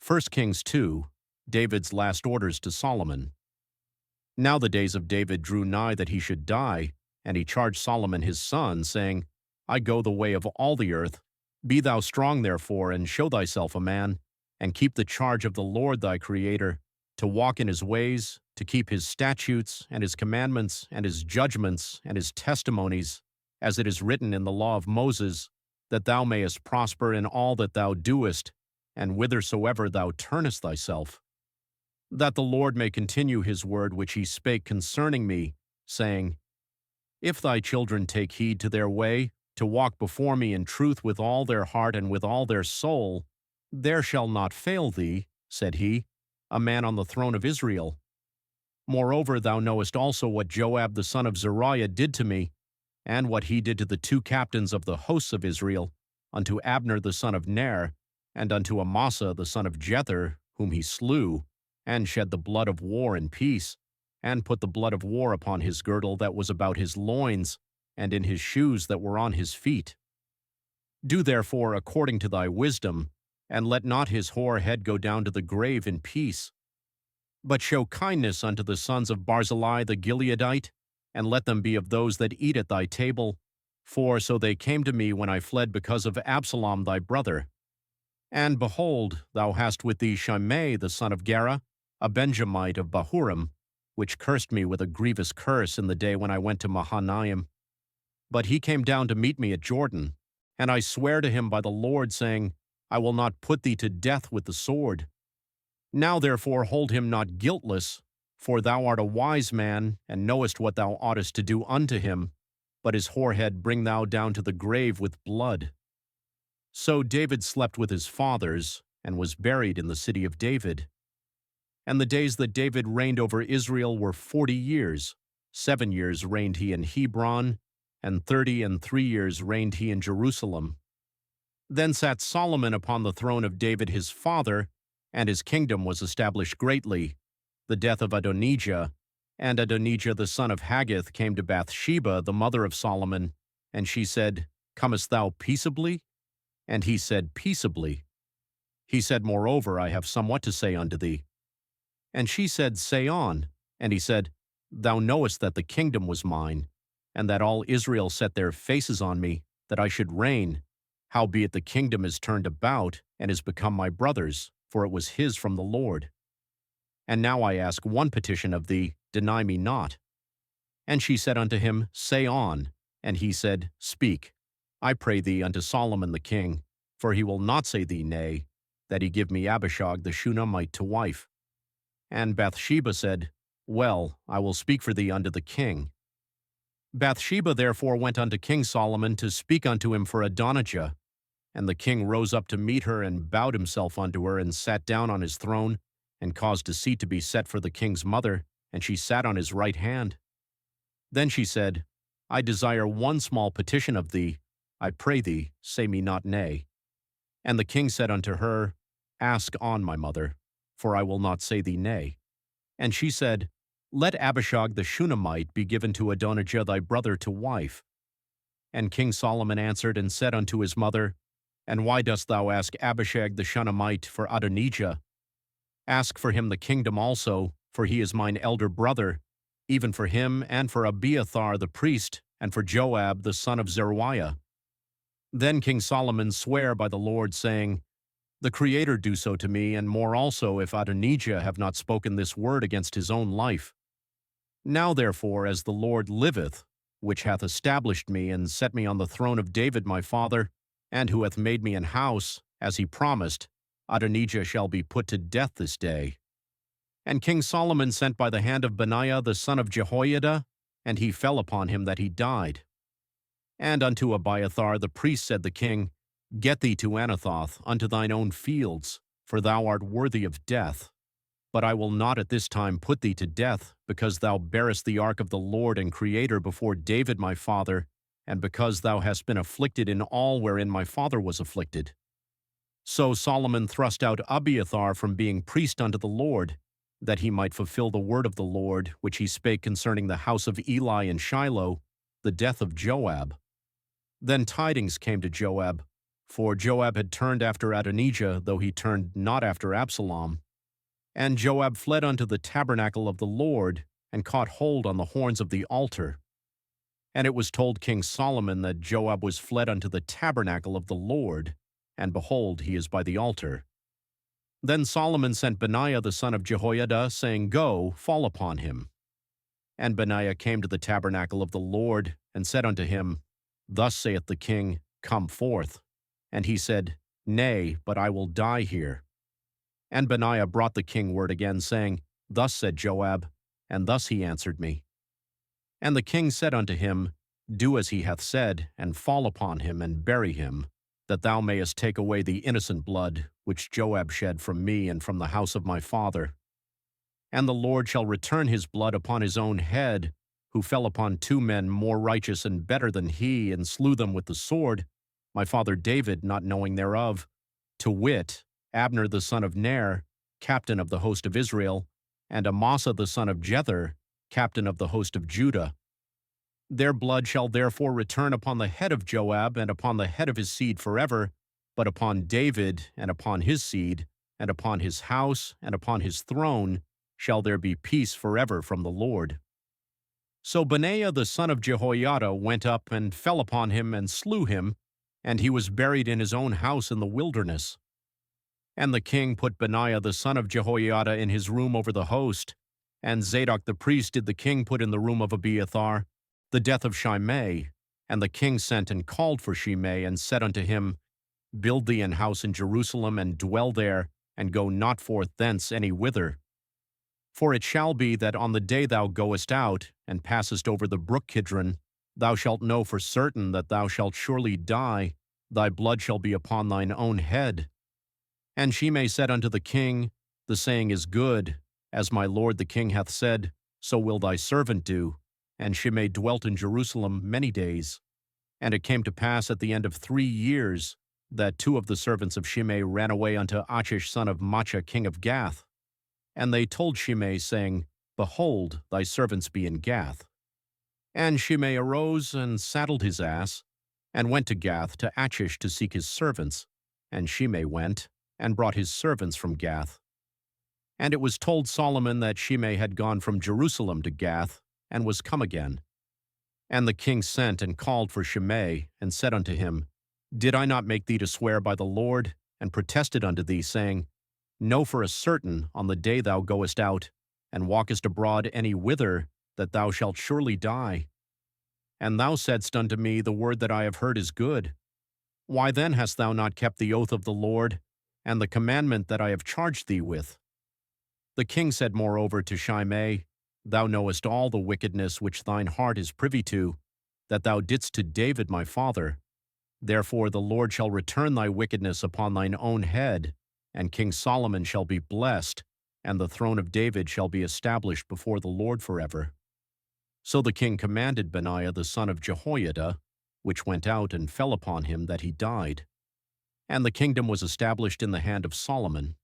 1 Kings 2, David's last orders to Solomon. Now the days of David drew nigh that he should die, and he charged Solomon his son, saying, I go the way of all the earth. Be thou strong therefore, and show thyself a man, and keep the charge of the Lord thy Creator, to walk in his ways, to keep his statutes, and his commandments, and his judgments, and his testimonies, as it is written in the law of Moses, that thou mayest prosper in all that thou doest, and whithersoever thou turnest thyself. That the Lord may continue his word which he spake concerning me, saying, If thy children take heed to their way, to walk before me in truth with all their heart and with all their soul, there shall not fail thee, said he, a man on the throne of Israel. Moreover, thou knowest also what Joab the son of Zeruiah did to me, and what he did to the two captains of the hosts of Israel, unto Abner the son of Ner, and unto AMASA the son of Jether, whom he slew, and shed the blood of war in peace, and put the blood of war upon his girdle that was about his loins, and in his shoes that were on his feet. Do therefore according to thy wisdom, and let not his hoar head go down to the grave in peace. But show kindness unto the sons of Barzilai the Gileadite, and let them be of those that eat at thy table, for so they came to me when I fled because of Absalom thy brother. And behold, thou hast with thee Simei the son of Gera, a Benjamite of Bahurim, which cursed me with a grievous curse in the day when I went to Mahanaim. But he came down to meet me at Jordan, and I swear to him by the Lord, saying, I will not put thee to death with the sword. Now therefore hold him not guiltless, for thou art a wise man, and knowest what thou oughtest to do unto him, but his hoar head bring thou down to the grave with blood. So David slept with his fathers, and was buried in the city of David. And the days that David reigned over Israel were 40 years. 7 years reigned he in Hebron, and 33 years reigned he in Jerusalem. Then sat Solomon upon the throne of David his father, and his kingdom was established greatly. The death of Adonijah, and Adonijah the son of Haggith came to Bathsheba, the mother of Solomon, and she said, Comest thou peaceably? And he said, Peaceably. He said, Moreover, I have somewhat to say unto thee. And she said, Say on. And he said, Thou knowest that the kingdom was mine, and that all Israel set their faces on me, that I should reign. Howbeit the kingdom is turned about, and is become my brother's, for it was his from the Lord. And now I ask one petition of thee, deny me not. And she said unto him, Say on. And he said, Speak, I pray thee unto Solomon the king, for he will not say thee nay, that he give me Abishag the Shunammite to wife. And Bathsheba said, Well, I will speak for thee unto the king. Bathsheba therefore went unto King Solomon to speak unto him for Adonijah. And the king rose up to meet her, and bowed himself unto her, and sat down on his throne, and caused a seat to be set for the king's mother, and she sat on his right hand. Then she said, I desire one small petition of thee. I pray thee, say me not nay. And the king said unto her, Ask on, my mother, for I will not say thee nay. And she said, Let Abishag the Shunammite be given to Adonijah thy brother to wife. And King Solomon answered and said unto his mother, And why dost thou ask Abishag the Shunammite for Adonijah? Ask for him the kingdom also, for he is mine elder brother, even for him and for Abiathar the priest, and for Joab the son of Zeruiah. Then King Solomon sware by the Lord, saying, The Creator do so to me, and more also, if Adonijah have not spoken this word against his own life. Now therefore, as the Lord liveth, which hath established me, and set me on the throne of David my father, and who hath made me an house, as he promised, Adonijah shall be put to death this day. And King Solomon sent by the hand of Benaiah the son of Jehoiada, and he fell upon him that he died. And unto Abiathar the priest said the king, Get thee to Anathoth, unto thine own fields, for thou art worthy of death. But I will not at this time put thee to death, because thou bearest the ark of the Lord and Creator before David my father, and because thou hast been afflicted in all wherein my father was afflicted. So Solomon thrust out Abiathar from being priest unto the Lord, that he might fulfill the word of the Lord, which he spake concerning the house of Eli in Shiloh, the death of Joab. Then tidings came to Joab, For Joab had turned after Adonijah, though he turned not after Absalom. And Joab fled unto the tabernacle of the Lord, and caught hold on the horns of the altar. And it was told King Solomon that Joab was fled unto the tabernacle of the Lord, and behold, he is by the altar. Then Solomon sent Benaiah the son of Jehoiada, saying, Go, fall upon him. And Benaiah came to the tabernacle of the Lord, and said unto him, Thus saith the king, Come forth. And he said, Nay, but I will die here. And Benaiah brought the king word again, saying, Thus said Joab, and thus he answered me. And the king said unto him, Do as he hath said, and fall upon him, and bury him, that thou mayest take away the innocent blood, which Joab shed from me and from the house of my father. And the Lord shall return his blood upon his own head, who fell upon 2 men more righteous and better than he, and slew them with the sword, my father David not knowing thereof, to wit, Abner the son of Ner, captain of the host of Israel, and AMASA the son of Jether, captain of the host of Judah. Their blood shall therefore return upon the head of Joab, and upon the head of his seed forever, but upon David, and upon his seed, and upon his house, and upon his throne, shall there be peace forever from the Lord. So Benaiah the son of Jehoiada went up, and fell upon him, and slew him, and he was buried in his own house in the wilderness. And the king put Benaiah the son of Jehoiada in his room over the host, and Zadok the priest did the king put in the room of Abiathar, the death of Simei. And the king sent and called for Simei, and said unto him, Build thee an house in Jerusalem, and dwell there, and go not forth thence any whither. For it shall be that on the day thou goest out, and passest over the brook Kidron, thou shalt know for certain that thou shalt surely die, thy blood shall be upon thine own head. And Simei said unto the king, The saying is good, as my lord the king hath said, so will thy servant do. And Simei dwelt in Jerusalem many days. And it came to pass at the end of 3 years, that 2 of the servants of Simei ran away unto Achish son of Maachah king of Gath. And they told Simei, saying, Behold, thy servants be in Gath. And Simei arose and saddled his ass, and went to Gath to Achish to seek his servants. And Simei went, and brought his servants from Gath. And it was told Solomon that Simei had gone from Jerusalem to Gath, and was come again. And the king sent and called for Simei, and said unto him, Did I not make thee to swear by the Lord, and protested unto thee, saying, Know for a certain, on the day thou goest out, and walkest abroad any whither, that thou shalt surely die? And thou saidst unto me, The word that I have heard is good. Why then hast thou not kept the oath of the Lord, and the commandment that I have charged thee with? The king said moreover to Simei, Thou knowest all the wickedness which thine heart is privy to, that thou didst to David my father. Therefore the Lord shall return thy wickedness upon thine own head, and King Solomon shall be blessed, and the throne of David shall be established before the Lord forever. So the king commanded Benaiah the son of Jehoiada, which went out and fell upon him, that he died. And the kingdom was established in the hand of Solomon.